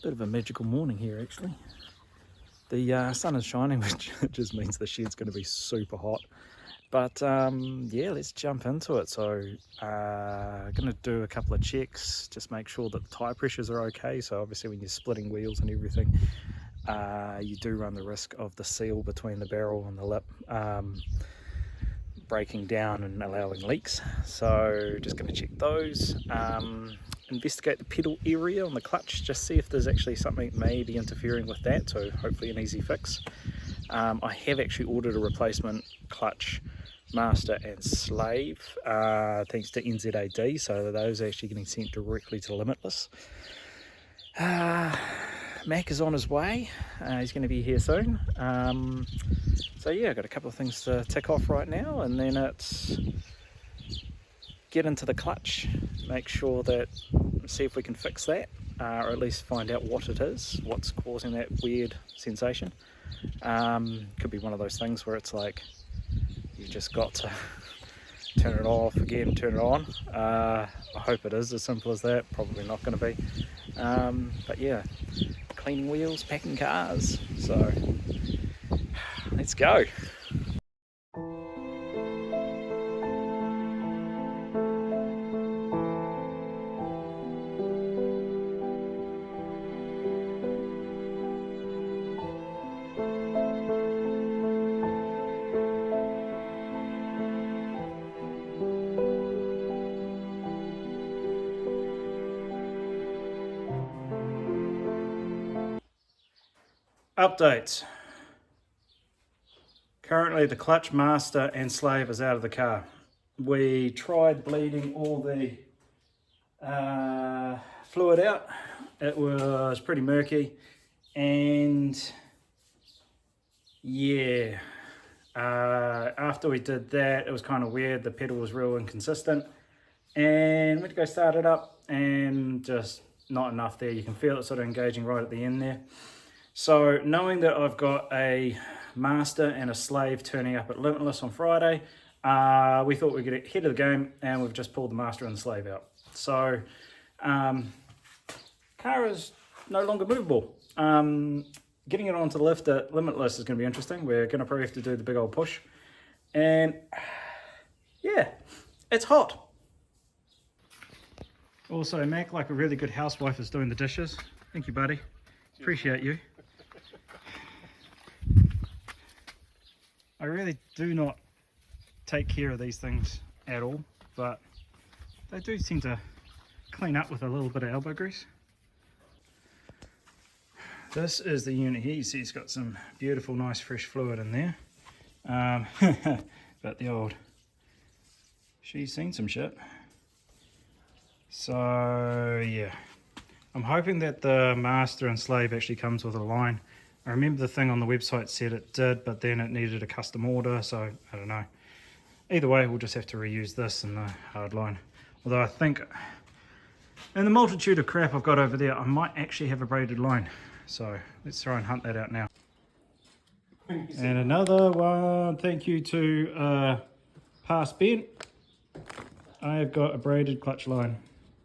Bit of a magical morning here actually. The sun is shining, which just means the shed's going to be super hot. But yeah, let's jump into it. So going to do a couple of checks, just make sure that the tyre pressures are okay. So obviously when you're splitting wheels and everything, you do run the risk of the seal between the barrel and the lip breaking down and allowing leaks. So just going to check those. Investigate the pedal area on the clutch, just see if there's actually something maybe interfering with that, so hopefully an easy fix. I have actually ordered a replacement clutch master and slave thanks to NZAD, so those are actually getting sent directly to Limitless. Mac is on his way, he's going to be here soon. So yeah, I've got a couple of things to tick off right now, and then it's get into the clutch, make sure that, see if we can fix that, or at least find out what it is, what's causing that weird sensation. Could be one of those things where it's like you've just got to turn it off again, turn it on. I hope it is as simple as that, probably not going to be. But yeah, cleaning wheels, packing cars, so let's go. Updates. Currently the clutch master and slave is out of the car. We tried bleeding all the fluid out. It was pretty murky, and yeah, after we did that, it was kind of weird. The pedal was real inconsistent, and went to go start it up and just not enough there. You can feel it sort of engaging right at the end there. So knowing that I've got a master and a slave turning up at Limitless on Friday, we thought we'd get ahead of the game, and we've just pulled the master and the slave out. So car is no longer movable. Getting it onto the lift at Limitless is going to be interesting. We're going to probably have to do the big old push. And yeah, it's hot. Also, Mac, like a really good housewife, is doing the dishes. Thank you, buddy. Appreciate you. I really do not take care of these things at all, but they do seem to clean up with a little bit of elbow grease. This is the unit here. You see it's got some beautiful, nice, fresh fluid in there. But the old, she's seen some shit. So yeah, I'm hoping that the master and slave actually comes with a line. I remember the thing on the website said it did, but then it needed a custom order, so I don't know. Either way, we'll just have to reuse this in the hard line. Although I think, in the multitude of crap I've got over there, I might actually have a braided line. So let's try and hunt that out now. And another one, thank you to Past Ben. I have got a braided clutch line,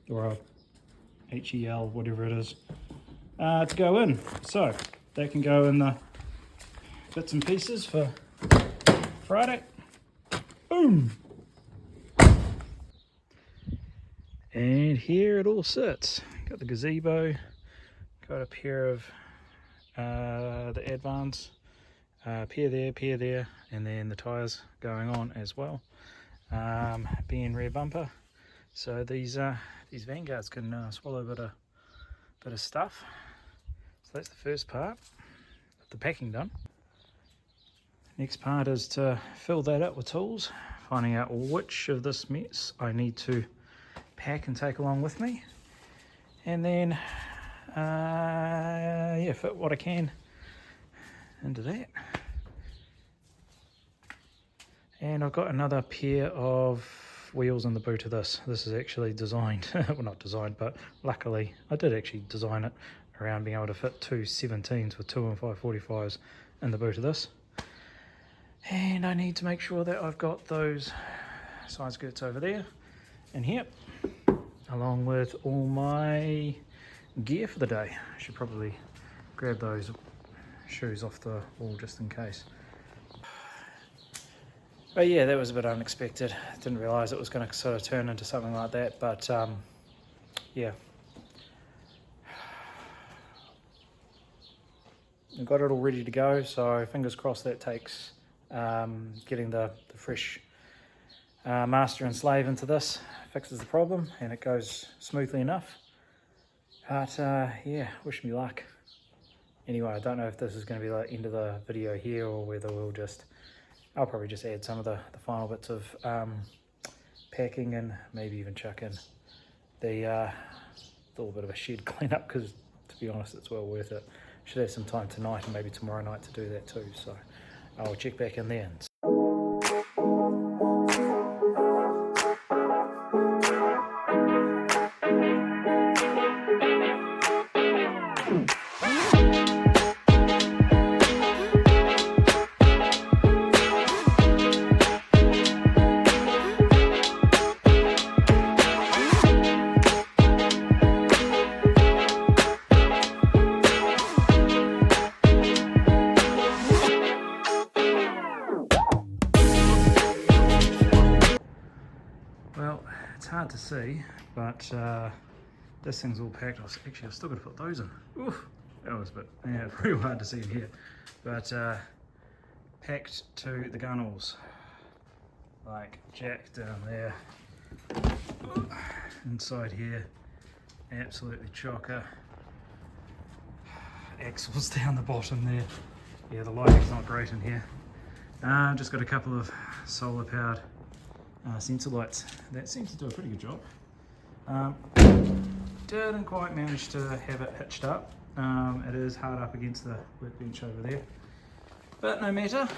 or a HEL, whatever it is, to go in. So that can go in the bits and pieces for Friday. Boom! And here it all sits. Got the gazebo, got a pair of the Advance, pair there, and then the tyres going on as well. Being rear bumper, so these Vanguards can swallow a bit of stuff. So that's the first part, the packing done. Next part is to fill that up with tools, finding out which of this mess I need to pack and take along with me, and then yeah, fit what I can into that. And I've got another pair of wheels in the boot of this. This is actually designed, well not designed, but luckily I did actually design it around being able to fit two 17s with 2 and 545s in the boot of this. And I need to make sure that I've got those side skirts over there and here, along with all my gear for the day. I should probably grab those shoes off the wall just in case. But yeah, that was a bit unexpected. Didn't realise it was going to sort of turn into something like that, but yeah. I've got it all ready to go, so fingers crossed that takes getting the fresh master and slave into this, fixes the problem, and it goes smoothly enough. But yeah, wish me luck. Anyway, I don't know if this is going to be the end of the video here, or whether I'll probably just add some of the final bits of packing, and maybe even chuck in the little bit of a shed cleanup, because to be honest, it's well worth it. Should have some time tonight and maybe tomorrow night to do that too, so I'll check back in there. Well, it's hard to see, but this thing's all packed. I've still got to put those in. Oof, that was a bit, yeah, real hard to see in here. But packed to the gunnels, like jack down there, inside here, absolutely chocker. Axles down the bottom there. Yeah, the lighting's not great in here. Just got a couple of solar powered sensor lights. That seems to do a pretty good job. Didn't quite manage to have it hitched up. It is hard up against the workbench over there, but no matter.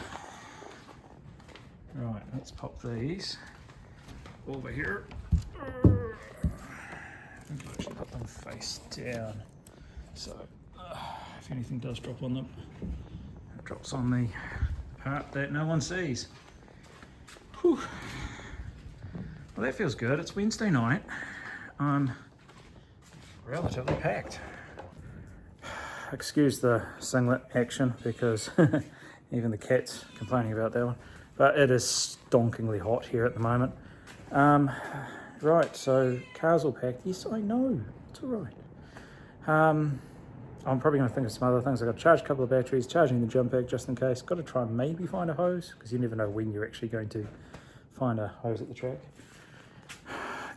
Right, let's pop these over here. I think I'll actually put them face down, so if anything does drop on them, it drops on the part that no one sees. Whew. Well, that feels good. It's Wednesday night. I'm relatively packed. Excuse the singlet action, because even the cat's complaining about that one. But it is stonkingly hot here at the moment. Right, so car's all packed. Yes, I know. It's all right. I'm probably going to think of some other things. I've got to charge a couple of batteries, charging the gym pack just in case. Got to try and maybe find a hose, because you never know when you're actually going to find a hose at the track.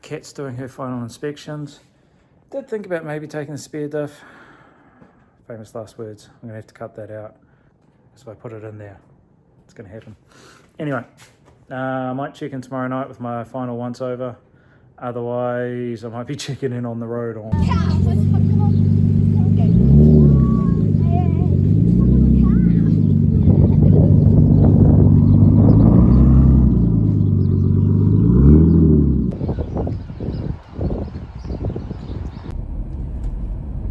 Kat's doing her final inspections. Did think about maybe taking the spare diff. Famous last words. I'm going to have to cut that out. So if I put it in there, it's going to happen. Anyway, I might check in tomorrow night with my final once over. Otherwise, I might be checking in on the road on...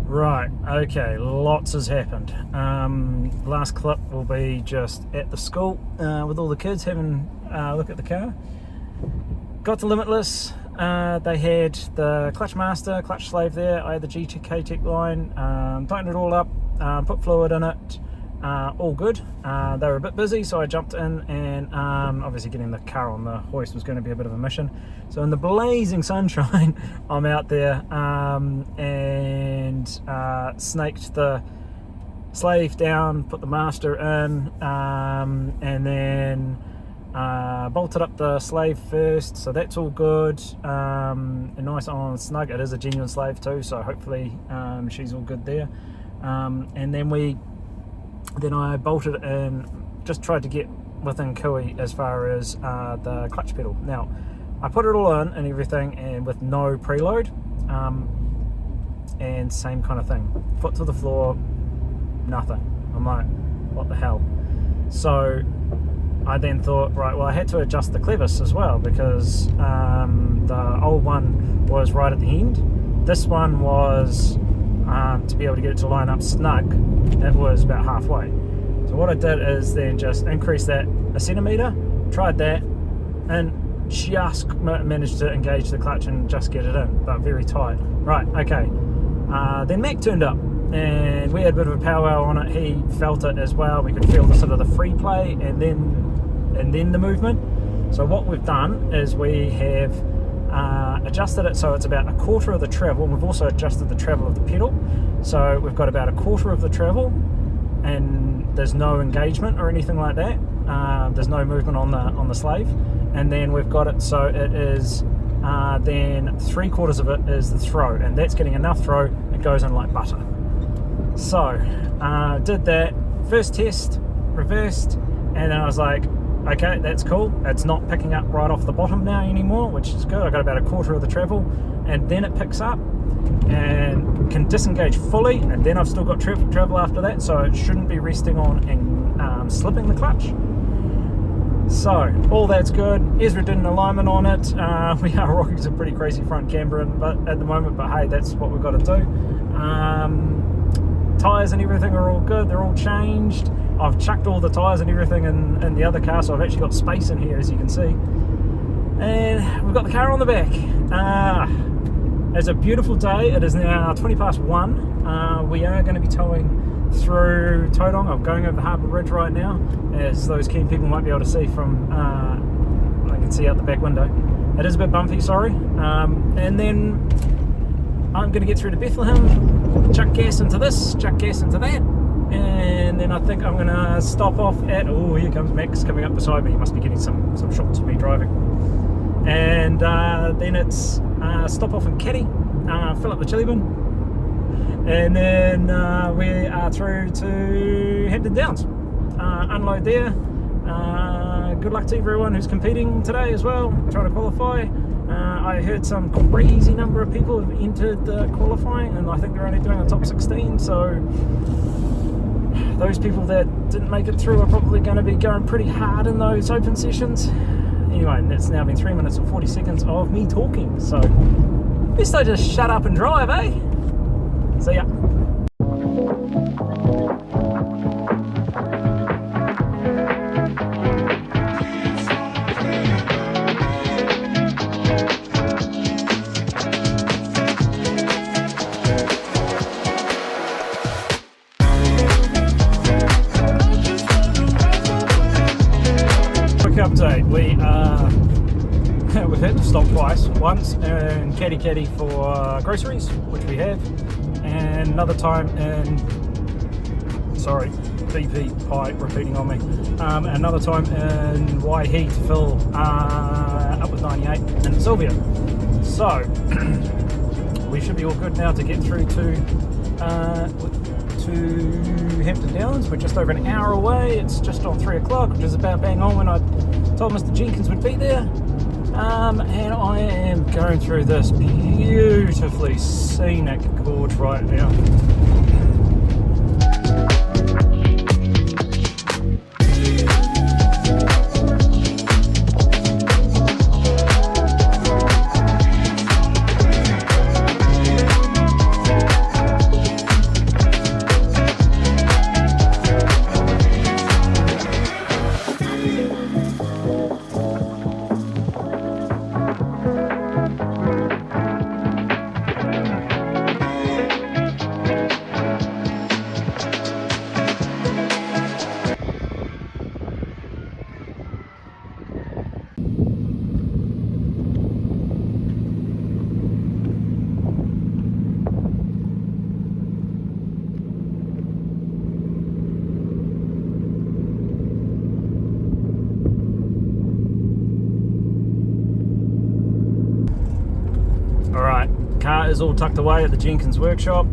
Right, okay, lots has happened. Last clip will be just at the school with all the kids having a look at the car. Got to Limitless. They had the clutch master, clutch slave there. I had the GTK Tech line, tightened it all up, put fluid in it, all good. They were a bit busy, so I jumped in, and obviously getting the car on the hoist was going to be a bit of a mission. So in the blazing sunshine, I'm out there and snaked the slave down, put the master in, and then bolted up the slave first, so that's all good. A nice on snug. It is a genuine slave too, so hopefully she's all good there. And then I bolted in, just tried to get within cooey as far as the clutch pedal. Now I put it all in and everything, and with no preload, and same kind of thing, foot to the floor, nothing. I'm like, what the hell? So I then thought, right, well, I had to adjust the clevis as well, because the old one was right at the end. This one was, to be able to get it to line up snug, it was about halfway. So what I did is then just increase that a centimetre, tried that, and just managed to engage the clutch and just get it in, but very tight. Right, okay. then Mac turned up, and we had a bit of a powwow on it. He felt it as well. We could feel the sort of the free play, and then the movement. So what we've done is we have adjusted it so it's about a quarter of the travel, and we've also adjusted the travel of the pedal. So we've got about a quarter of the travel, and there's no engagement or anything like that. There's no movement on the slave, and then we've got it so it is then 3/4 of it is the throw, and that's getting enough throw. It goes in like butter. So did that first test, reversed, and then I was like, okay, that's cool. It's not picking up right off the bottom now anymore, which is good. I got about a quarter of the travel, and then it picks up and can disengage fully, and then I've still got travel after that, so it shouldn't be resting on and slipping the clutch. So all that's good. Ezra did an alignment on it. We are rocking some pretty crazy front camber at the moment, but hey, that's what we've got to do. Tyres and everything are all good. They're all changed. I've chucked all the tyres and everything in the other car, so I've actually got space in here, as you can see. And we've got the car on the back. It's a beautiful day. It is now 1:20. We are going to be towing through Tauranga. I'm going over the Harbour Bridge right now, as those keen people might be able to see from, I can see out the back window. It is a bit bumpy, sorry. And then I'm going to get through to Bethlehem, chuck gas into this, chuck gas into that, and then I think I'm going to stop off at, oh, here comes Max coming up beside me. He must be getting some shots of me driving. And then it's stop off in Caddy, fill up the chili bin, and then we are through to Hampton Downs. Unload there. Good luck to everyone who's competing today as well, trying to qualify. I heard some crazy number of people have entered the qualifying, and I think they're only doing a top 16, so those people that didn't make it through are probably going to be going pretty hard in those open sessions. Anyway, it's now been 3 minutes and 40 seconds of me talking, so best I just shut up and drive, eh? See ya. Update. We've had to stop twice. Once in Caddy for groceries, which we have, and another time in, sorry, BP Pie repeating on me. Another time in Waihi to fill up with 98 in Sylvia. So we should be all good now to get through to Hampton Downs. We're just over an hour away. It's just on 3 o'clock, which is about bang on when I told Mr. Jenkins would be there. And I am going through this beautifully scenic gorge right now. Car is all tucked away at the Jenkins workshop.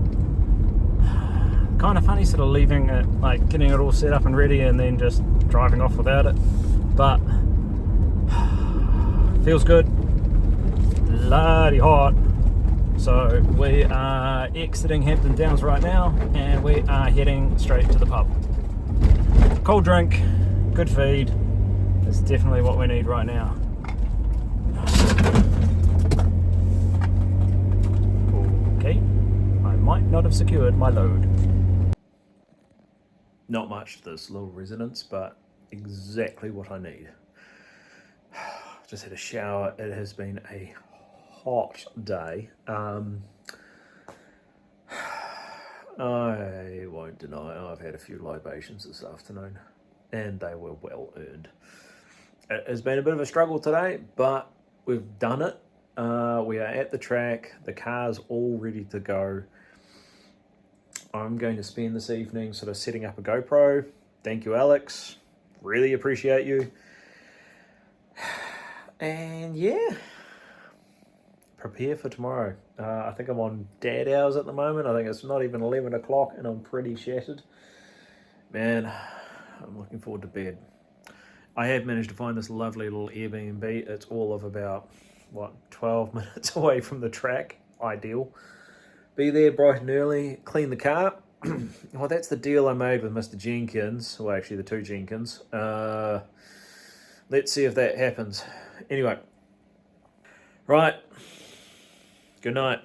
Kind of funny sort of leaving it, like getting it all set up and ready and then just driving off without it, but feels good. Bloody hot. So we are exiting Hampton Downs right now, and we are heading straight to the pub. Cold drink, good feed, is definitely what we need right now. Might not have secured my load. Not much to this little residence, but exactly what I need. Just had a shower. It has been a hot day. I won't deny I've had a few libations this afternoon, and they were well earned. It has been a bit of a struggle today, but we've done it. We are at the track. The car's all ready to go. I'm going to spend this evening sort of setting up a GoPro. Thank you, Alex. Really appreciate you. And yeah, prepare for tomorrow. I think I'm on dad hours at the moment. I think it's not even 11 o'clock and I'm pretty shattered. Man, I'm looking forward to bed. I have managed to find this lovely little Airbnb. It's all of about, 12 minutes away from the track. Ideal. Be there bright and early, clean the car. Well, that's the deal I made with Mr. Jenkins. Well, actually, the two Jenkins. Let's see if that happens. Anyway. Right. Good night.